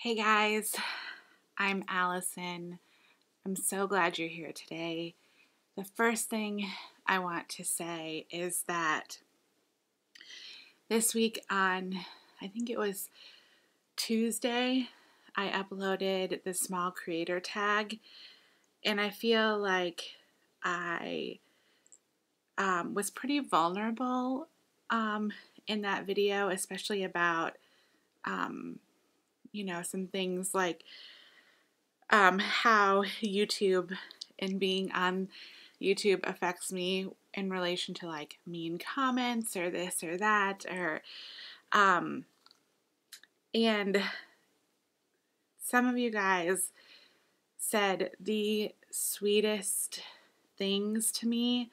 Hey guys, I'm Allison. I'm so glad you're here today. The first thing I want to say is that this week on, I think it was Tuesday, I uploaded the small creator tag, and I feel like I was pretty vulnerable in that video, especially about some things like how YouTube and being on YouTube affects me in relation to like mean comments or this or that and some of you guys said the sweetest things to me,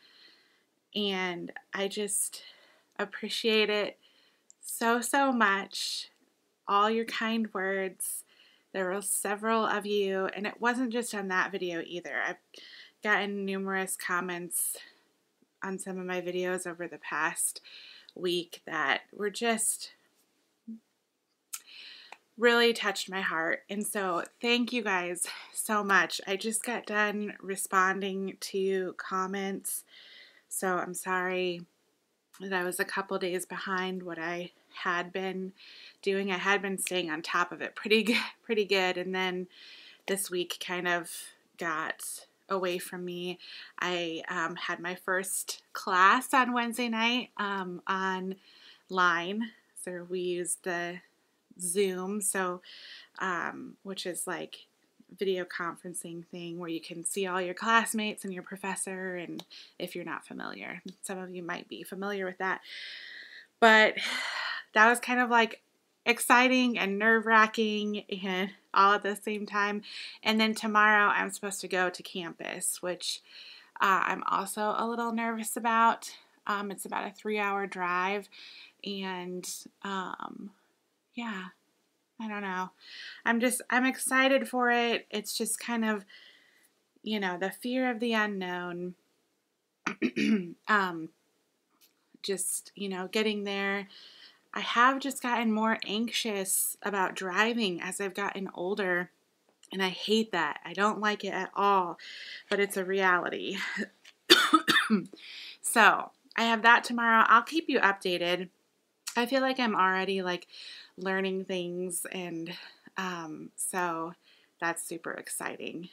and I just appreciate it so much. All your kind words. There were several of you, and it wasn't just on that video either. I've gotten numerous comments on some of my videos over the past week that were just really touched my heart. And so thank you guys so much. I just got done responding to comments, so I'm sorry that I was a couple days behind what I had been doing. I had been staying on top of it pretty good, and then this week kind of got away from me. I had my first class on Wednesday night online, so we used the Zoom, which is like video conferencing thing where you can see all your classmates and your professor. And if you're not familiar, some of you might be familiar with that, but that was kind of like exciting and nerve-wracking and all at the same time. And then tomorrow I'm supposed to go to campus, which I'm also a little nervous about. It's about a 3-hour drive, and yeah, I don't know. I'm excited for it. It's just kind of, the fear of the unknown. Getting there. I have just gotten more anxious about driving as I've gotten older, and I hate that. I don't like it at all, but it's a reality. So I have that tomorrow. I'll keep you updated. I feel like I'm already like learning things, and so that's super exciting.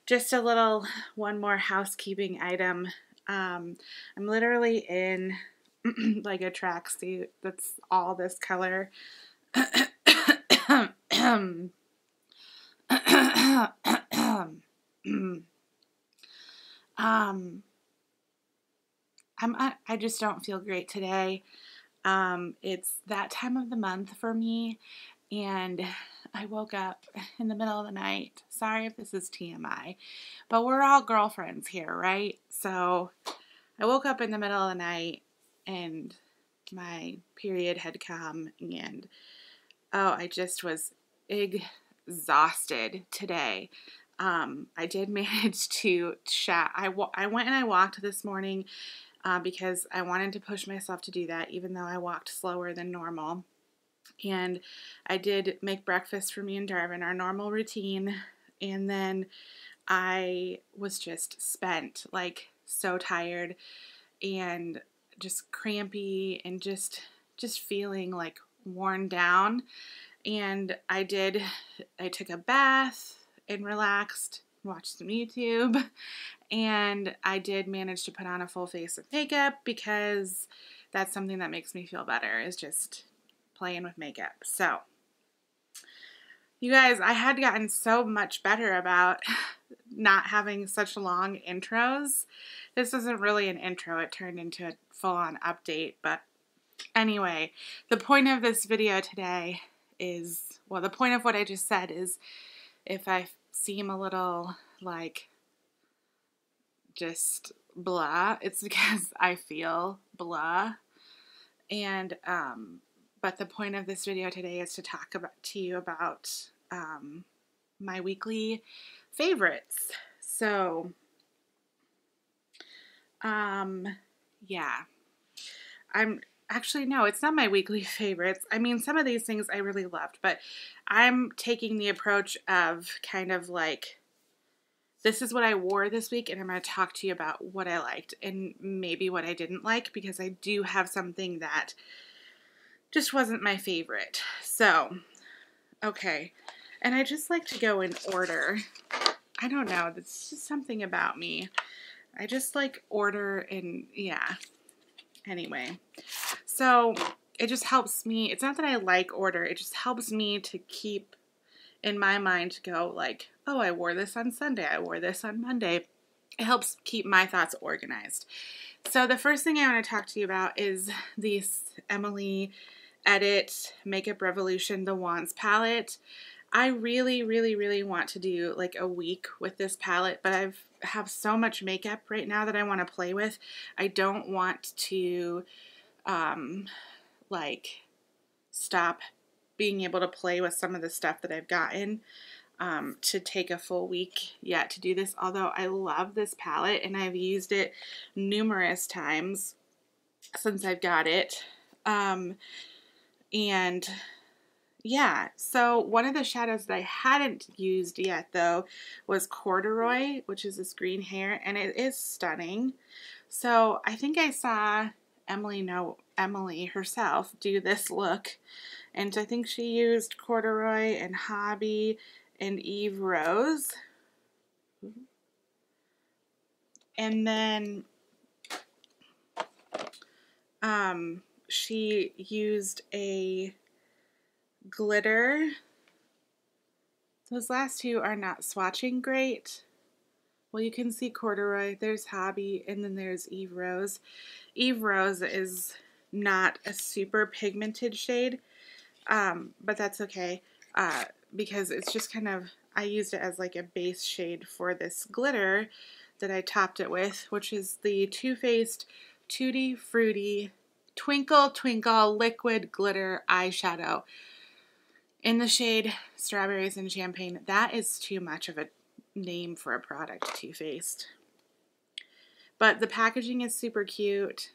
Just one more housekeeping item. I'm literally in like a tracksuit that's all this color. I just don't feel great today. It's that time of the month for me, and I woke up in the middle of the night. Sorry if this is TMI, but we're all girlfriends here, right? So I woke up in the middle of the night, and my period had come, and I just was exhausted today. I did manage to chat. I went and I walked this morning because I wanted to push myself to do that, even though I walked slower than normal. And I did make breakfast for me and Darvin, our normal routine, and then I was just spent, like so tired and just crampy and just feeling like worn down. And I took a bath and relaxed, watched some YouTube, and I did manage to put on a full face of makeup because that's something that makes me feel better, is just playing with makeup. So, you guys, I had gotten so much better about not having such long intros. This isn't really an intro. It turned into a full-on update. But anyway, the point of this video today is, well, the point of what I just said is, if I seem a little like just blah, it's because I feel blah. And but the point of this video today is to talk to you about my weekly favorites. So yeah, I'm actually, no, it's not my weekly favorites. I mean, some of these things I really loved, but I'm taking the approach of kind of like, this is what I wore this week, and I'm going to talk to you about what I liked and maybe what I didn't like, because I do have something that just wasn't my favorite. So, okay. And I just like to go in order. I don't know. That's just something about me. I just like order and yeah. Anyway. So it just helps me. It's not that I like order. It just helps me to keep in my mind to go like, oh, I wore this on Sunday. I wore this on Monday. It helps keep my thoughts organized. So the first thing I want to talk to you about is this Emily Edit Makeup Revolution The Wands palette. I really, really, really want to do like a week with this palette, but I have so much makeup right now that I want to play with. I don't want to like stop being able to play with some of the stuff that I've gotten to take a full week yet to do this. Although I love this palette and I've used it numerous times since I've got it. And yeah, so one of the shadows that I hadn't used yet though was corduroy, which is this green hair, and it is stunning. So I think I saw Emily herself do this look, and I think she used corduroy and Hobby and Eve Rose. And then she used a glitter. Those last two are not swatching great. Well, you can see corduroy, there's Hobby, and then there's Eve Rose. Eve Rose is not a super pigmented shade, but that's okay, because it's just kind of, I used it as like a base shade for this glitter that I topped it with, which is the Too Faced Tutti Frutti Twinkle Twinkle Liquid Glitter Eyeshadow in the shade Strawberries and Champagne. That is too much of a name for a product, Too Faced. But the packaging is super cute.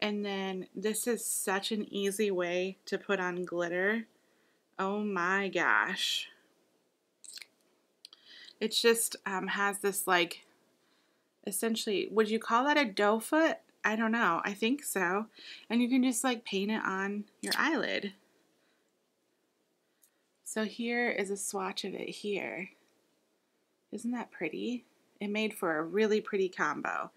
And then this is such an easy way to put on glitter. Oh my gosh. It just has this like, essentially, would you call that a doe foot? I don't know. I think so. And you can just like paint it on your eyelid. So here is a swatch of it here. Isn't that pretty? It made for a really pretty combo.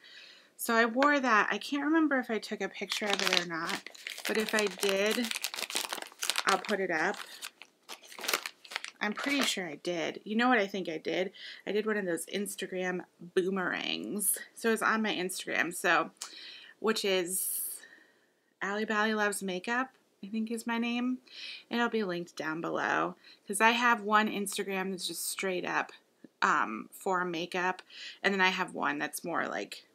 So I wore that. I can't remember if I took a picture of it or not, but if I did, I'll put it up. I'm pretty sure I did. You know what I think I did? I did one of those Instagram boomerangs. So it's on my Instagram, so, which is Allie Bally Loves Makeup, I think is my name. It'll be linked down below, because I have one Instagram that's just straight up for makeup, and then I have one that's more like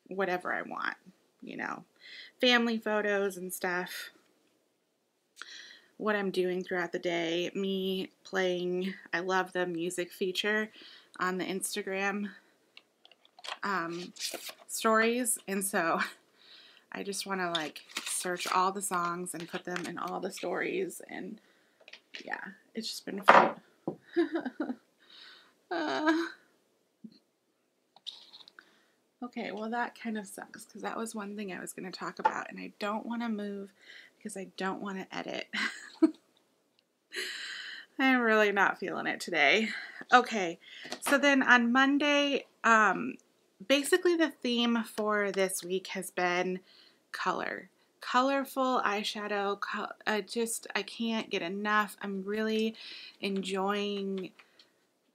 whatever I want, you know, family photos and stuff, what I'm doing throughout the day, me playing. I love the music feature on the Instagram stories, and so I just want to like search all the songs and put them in all the stories, and yeah, it's just been fun. Okay, well that kind of sucks, because that was one thing I was going to talk about, and I don't want to move because I don't want to edit. I'm really not feeling it today. Okay, so then on Monday, basically the theme for this week has been color. Colorful eyeshadow. I can't get enough. I'm really enjoying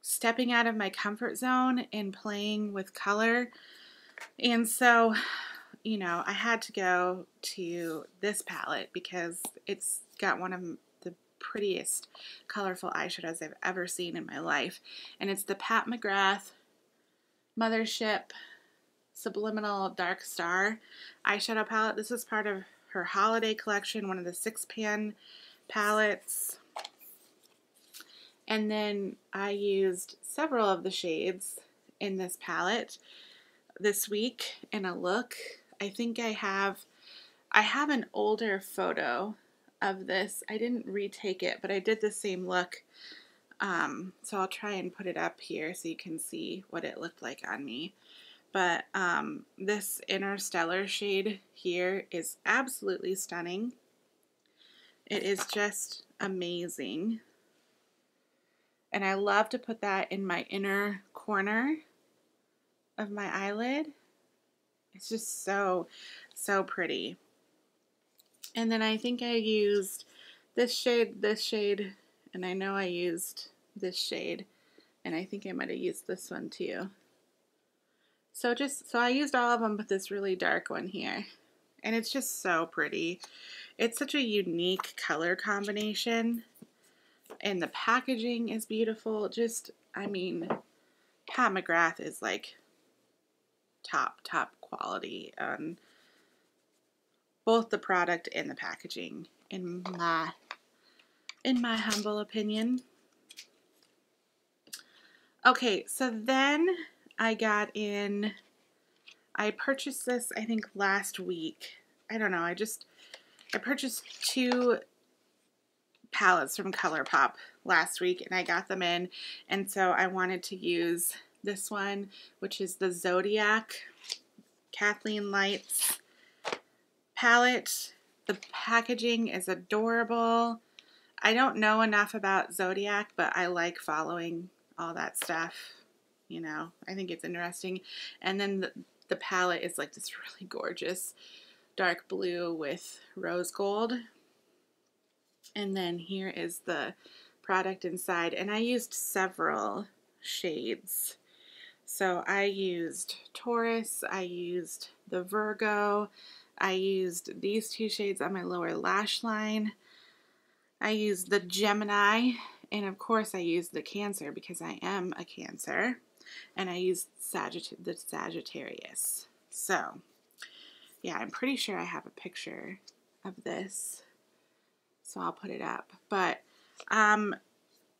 stepping out of my comfort zone and playing with color. And so, you know, I had to go to this palette because it's got one of the prettiest colorful eyeshadows I've ever seen in my life. And it's the Pat McGrath Mothership Subliminal Dark Star eyeshadow palette. This is part of her holiday collection, one of the 6-pan palettes. And then I used several of the shades in this palette this week in a look. I think I have I have an older photo of this. I didn't retake it, but I did the same look. So I'll try and put it up here so you can see what it looked like on me. But this Interstellar shade here is absolutely stunning. It is just amazing. And I love to put that in my inner corner of my eyelid. It's just so, so pretty. And then I think I used this shade, and I know I used this shade, and I think I might have used this one too. So I used all of them but this really dark one here. And it's just so pretty. It's such a unique color combination. And the packaging is beautiful. Just, I mean, Pat McGrath is like top quality on both the product and the packaging, in my humble opinion. Okay, so then I purchased this, I think, last week. I don't know, I purchased 2 palettes from Colourpop last week, and I got them in, and so I wanted to use this one, which is the Zodiac Kathleen Lights palette. The packaging is adorable. I don't know enough about Zodiac, but I like following all that stuff. You know, I think it's interesting. And then the palette is like this really gorgeous dark blue with rose gold. And then here is the product inside. And I used several shades. So I used Taurus, I used the Virgo, I used these 2 shades on my lower lash line, I used the Gemini, and of course I used the Cancer because I am a Cancer, and I used the Sagittarius. So yeah, I'm pretty sure I have a picture of this, so I'll put it up. But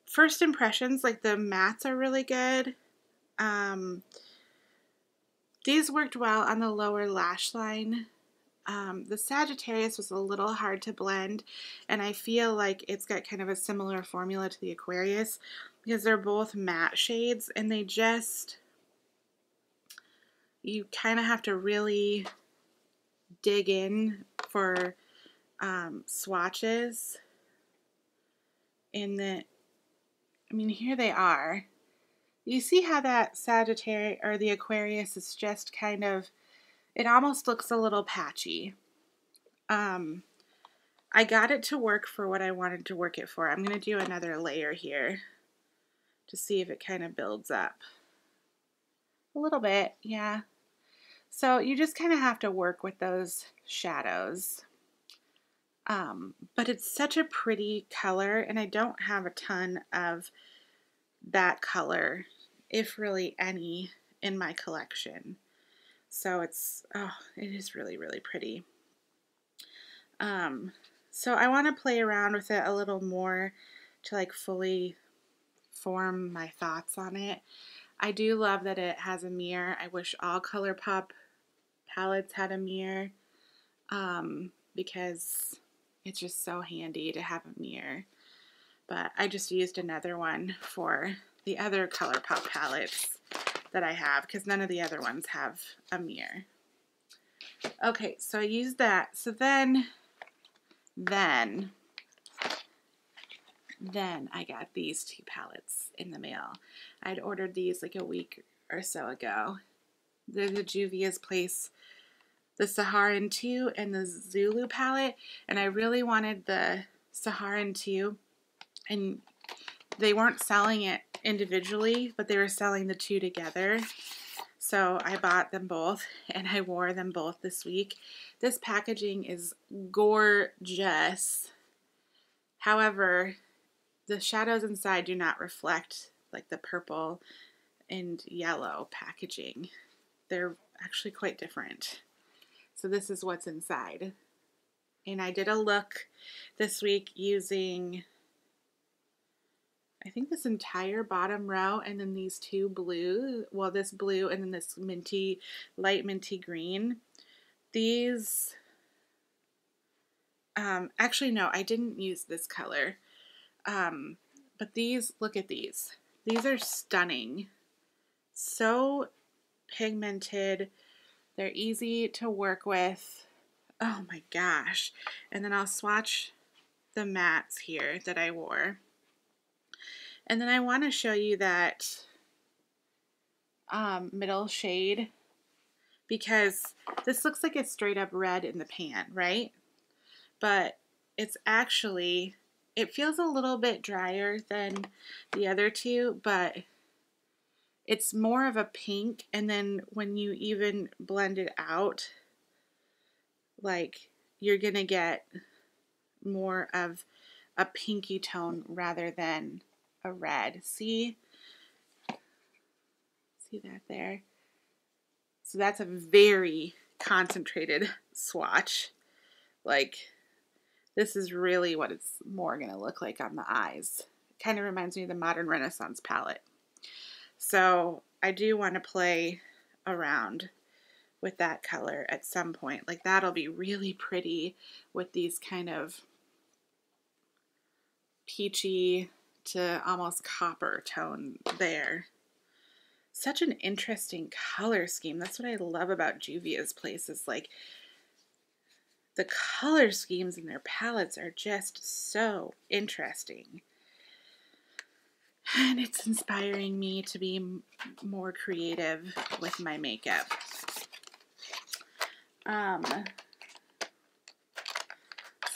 first impressions, like the mattes are really good. These worked well on the lower lash line. The Sagittarius was a little hard to blend, and I feel like it's got kind of a similar formula to the Aquarius because they're both matte shades, and they just, you kind of have to really dig in for swatches. I mean, here they are. You see how that Sagittarius or the Aquarius is just kind of, it almost looks a little patchy. I got it to work for what I wanted to work it for. I'm going to do another layer here to see if it kind of builds up. A little bit, yeah. So you just kind of have to work with those shadows. But it's such a pretty color, and I don't have a ton of that color, if really any, in my collection. So it's, oh, it is really, really pretty. So I want to play around with it a little more to like fully form my thoughts on it. I do love that it has a mirror. I wish all Colourpop palettes had a mirror, because it's just so handy to have a mirror. But I just used another one for the other Colourpop palettes that I have because none of the other ones have a mirror. Okay, so I used that. So then I got these 2 palettes in the mail. I'd ordered these like a week or so ago. They're the Juvias Place, the Saharan 2 and the Zulu palette, and I really wanted the Saharan 2, and they weren't selling it individually, but they were selling the 2 together. So I bought them both, and I wore them both this week. This packaging is gorgeous. However, the shadows inside do not reflect like the purple and yellow packaging. They're actually quite different. So this is what's inside. And I did a look this week using, I think, this entire bottom row and then these 2 blue, well, this blue and then this minty, light minty green. These Actually, no, I didn't use this color. But these, look at these. These are stunning. So pigmented. They're easy to work with. Oh my gosh. And then I'll swatch the mattes here that I wore. And then I want to show you that middle shade, because this looks like it's straight up red in the pan, right? But it's actually, it feels a little bit drier than the other two, but it's more of a pink. And then when you even blend it out, like, you're gonna get more of a pinky tone rather than a red. See that there? So that's a very concentrated swatch. Like, this is really what it's more gonna look like on the eyes. It kind of reminds me of the Modern Renaissance palette. So I do want to play around with that color at some point. Like, that'll be really pretty with these kind of peachy to almost copper tone there. Such an interesting color scheme. That's what I love about Juvia's places. Like, the color schemes in their palettes are just so interesting. And it's inspiring me to be more creative with my makeup.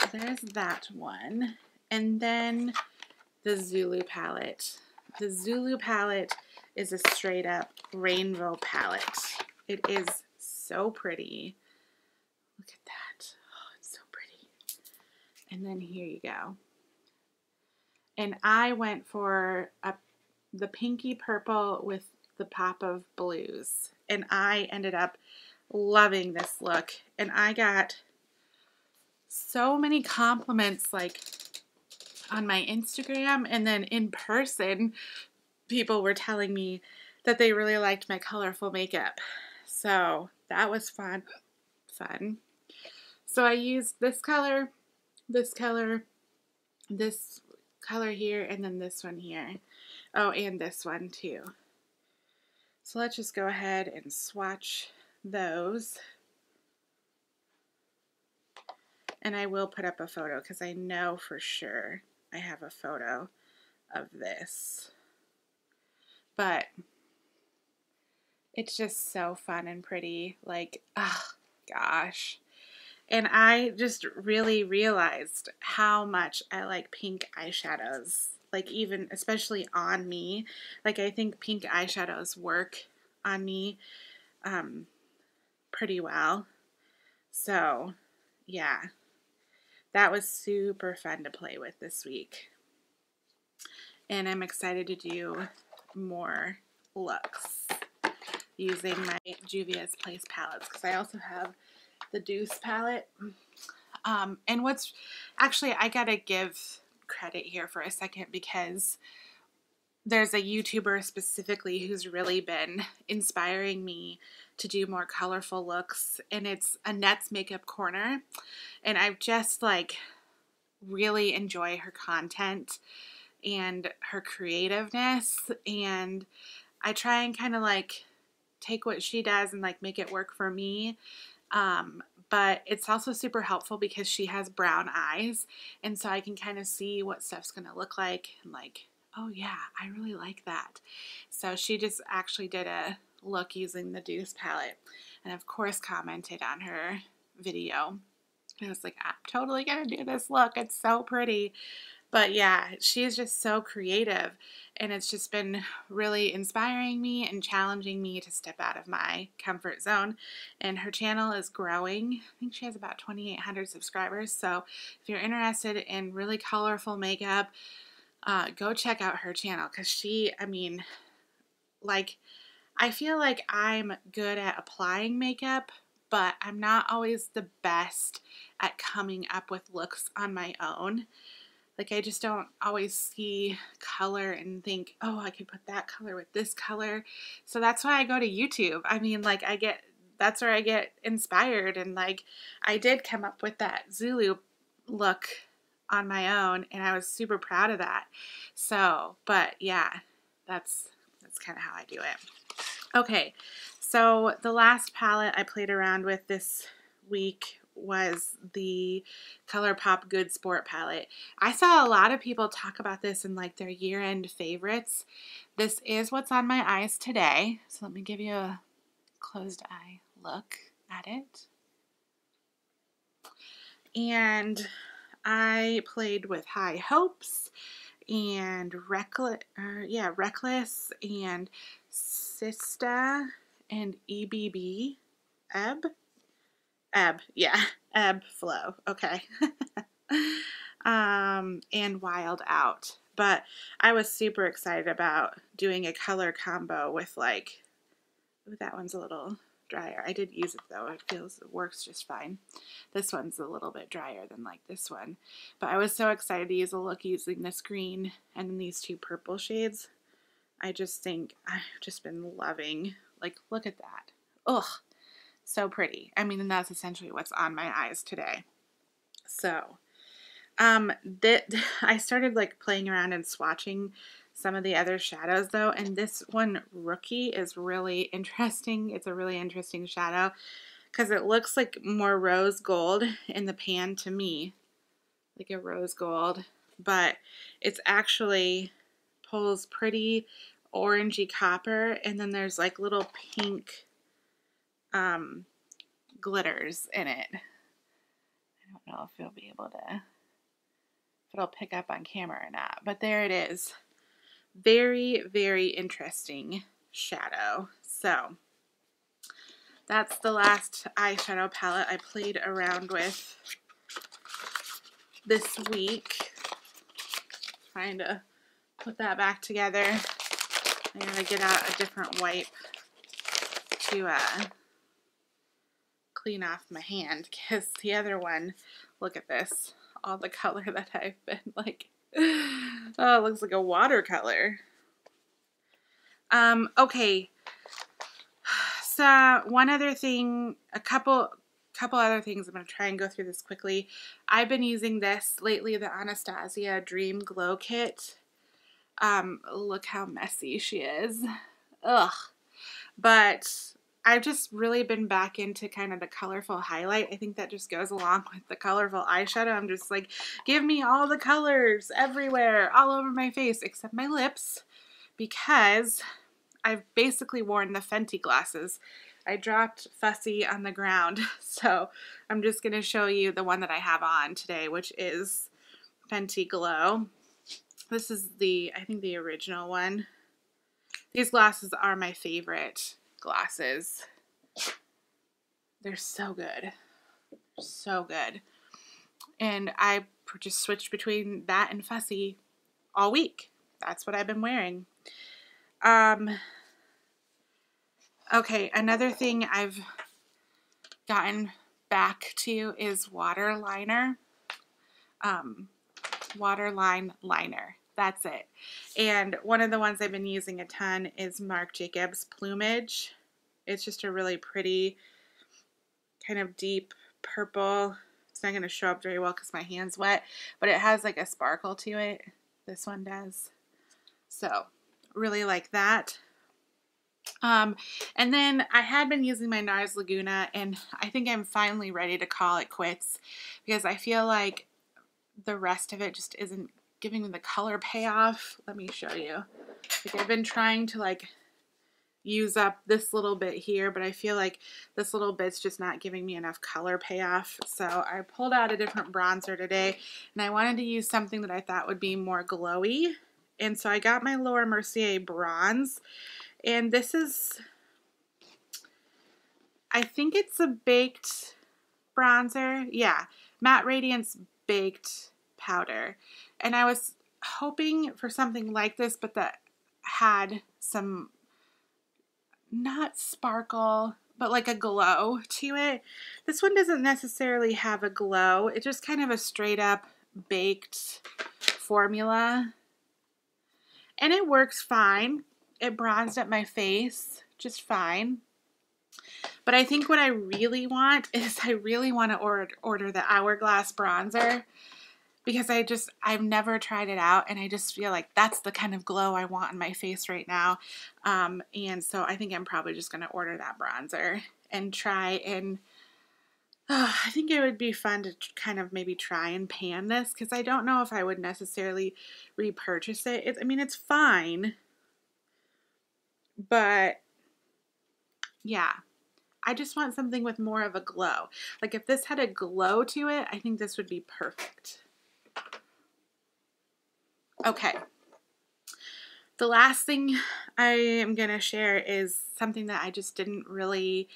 So there's that one. And then the Zulu palette. The Zulu palette is a straight up rainbow palette. It is so pretty. Look at that. Oh, it's so pretty. And then here you go. And I went for the pinky purple with the pop of blues. And I ended up loving this look. And I got so many compliments, like, on my Instagram, and then in person, people were telling me that they really liked my colorful makeup. So that was fun. So I used this color, this color here, and then this one here. Oh, and this one too. So let's just go ahead and swatch those. And I will put up a photo because I know for sure I have a photo of this. But it's just so fun and pretty. Like, oh gosh. And I just really realized how much I like pink eyeshadows. Like, even, especially on me. Like, I think pink eyeshadows work on me pretty well. So, yeah. That was super fun to play with this week. And I'm excited to do more looks using my Juvia's Place palettes, because I also have the Deuce palette. And what's actually, I gotta give credit here for a second, because there's a YouTuber specifically who's really been inspiring me to do more colorful looks, and it's Annette's Makeup Corner. And I've just, like, really enjoy her content and her creativeness, and I try and kind of, like, take what she does and, like, make it work for me. But it's also super helpful because she has brown eyes, and so I can kind of see what stuff's gonna look like, and, like, oh yeah, I really like that. So she just actually did a look using the Deuce palette, and of course commented on her video. And I was like, I'm totally gonna do this look. It's so pretty. But yeah, she's just so creative, and it's just been really inspiring me and challenging me to step out of my comfort zone. And her channel is growing. I think she has about 2,800 subscribers. So if you're interested in really colorful makeup, go check out her channel, because she, I mean, like, I feel like I'm good at applying makeup, but I'm not always the best at coming up with looks on my own. Like, I just don't always see color and think, oh, I could put that color with this color. So that's why I go to YouTube. I mean, like, that's where I get inspired. And, like, I did come up with that Zulu look on my own, and I was super proud of that. So, but yeah, that's kind of how I do it. Okay, so the last palette I played around with this week was the Colourpop Good Sport palette. I saw a lot of people talk about this in like their year-end favorites. This is what's on my eyes today. So let me give you a closed eye look at it. And I played with High Hopes and Reckless and Sista and EBB, Ebb Flow, okay. And Wild Out. But I was super excited about doing a color combo with like, ooh, that one's a little drier. I did use it though. It works just fine. This one's a little bit drier than like this one. But I was so excited to use a look using this green and then these two purple shades. I just think I've just been loving, like, look at that. Ugh, so pretty. I mean, and that's essentially what's on my eyes today. So, I started like playing around and swatching some of the other shadows though, and this one, Rookie, is really interesting. It's a really interesting shadow because it looks like more rose gold in the pan to me, like a rose gold, but it's actually pulls pretty orangey copper, and then there's like little pink glitters in it. I don't know if you'll be able to, if it'll pick up on camera or not, but there it is. Very, very interesting shadow. So that's the last eyeshadow palette I played around with this week. Trying to put that back together. I gotta get out a different wipe to clean off my hand, because the other one, look at this, all the color that I've been like, oh, it looks like a watercolor. Okay, so one other thing, a couple other things. I'm going to try and go through this quickly. I've been using this lately, the Anastasia Dream Glow Kit. Look how messy she is. Ugh. But I've just really been back into kind of the colorful highlight. I think that just goes along with the colorful eyeshadow. I'm just like, give me all the colors everywhere, all over my face, except my lips, because I've basically worn the Fenty glasses. I dropped Fussy on the ground, so I'm just going to show you the one that I have on today, which is Fenty Glow. This is I think the original one. These glasses are my favorite glasses. They're so good. So good. And I just switched between that and Fussy all week. That's what I've been wearing. Okay, another thing I've gotten back to is waterline liner. That's it. And one of the ones I've been using a ton is Marc Jacobs Plumage. It's just a really pretty kind of deep purple. It's not going to show up very well because my hand's wet, but it has like a sparkle to it. This one does. So really like that. And then I had been using my NARS Laguna, and I think I'm finally ready to call it quits because I feel like the rest of it just isn't giving me the color payoff. Let me show you. Like, I've been trying to like use up this little bit here, but I feel like this little bit's just not giving me enough color payoff. So I pulled out a different bronzer today, and I wanted to use something that I thought would be more glowy. And so I got my Laura Mercier bronze, and this is, I think it's a baked bronzer. Yeah, Matte Radiance Baked Powder. And I was hoping for something like this, but that had some, not sparkle, but like a glow to it. This one doesn't necessarily have a glow. It's just kind of a straight up baked formula. And it works fine. It bronzed up my face just fine. But I think what I really want is I really want to order the Hourglass bronzer, because I've never tried it out, and I just feel like that's the kind of glow I want in my face right now. And so I think I'm probably just going to order that bronzer and try and, I think it would be fun to kind of maybe try and pan this, because I don't know if I would necessarily repurchase it. I mean, it's fine, but yeah. I just want something with more of a glow. Like if this had a glow to it, I think this would be perfect. Okay. The last thing I am going to share is something that I just didn't really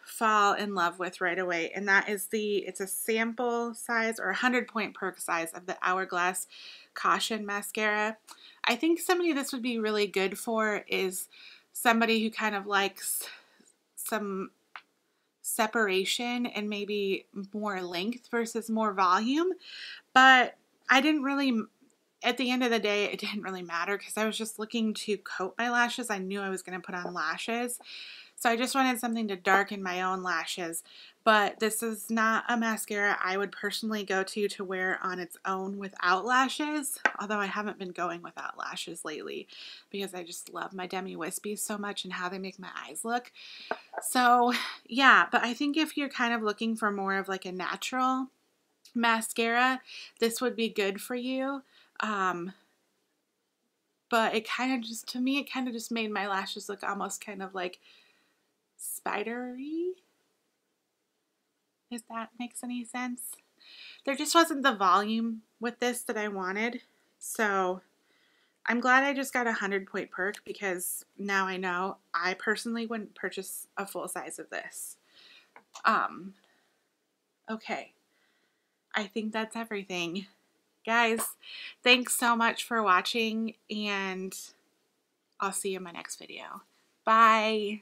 fall in love with right away. And that is it's a sample size or 100-point perk size of the Hourglass Caution Mascara. I think somebody this would be really good for is somebody who kind of likes some separation and maybe more length versus more volume. But I didn't really, at the end of the day, it didn't really matter because I was just looking to coat my lashes. I knew I was going to put on lashes. So I just wanted something to darken my own lashes. But this is not a mascara I would personally go to wear on its own without lashes. Although I haven't been going without lashes lately because I just love my Demi Wispies so much and how they make my eyes look. So yeah, but I think if you're kind of looking for more of like a natural mascara, this would be good for you. But it kind of just, to me, it kind of just made my lashes look almost kind of like spidery, if that makes any sense. There just wasn't the volume with this that I wanted. So I'm glad I just got a 100-point perk, because now I know I personally wouldn't purchase a full size of this. Okay. I think that's everything. Guys, thanks so much for watching, and I'll see you in my next video. Bye.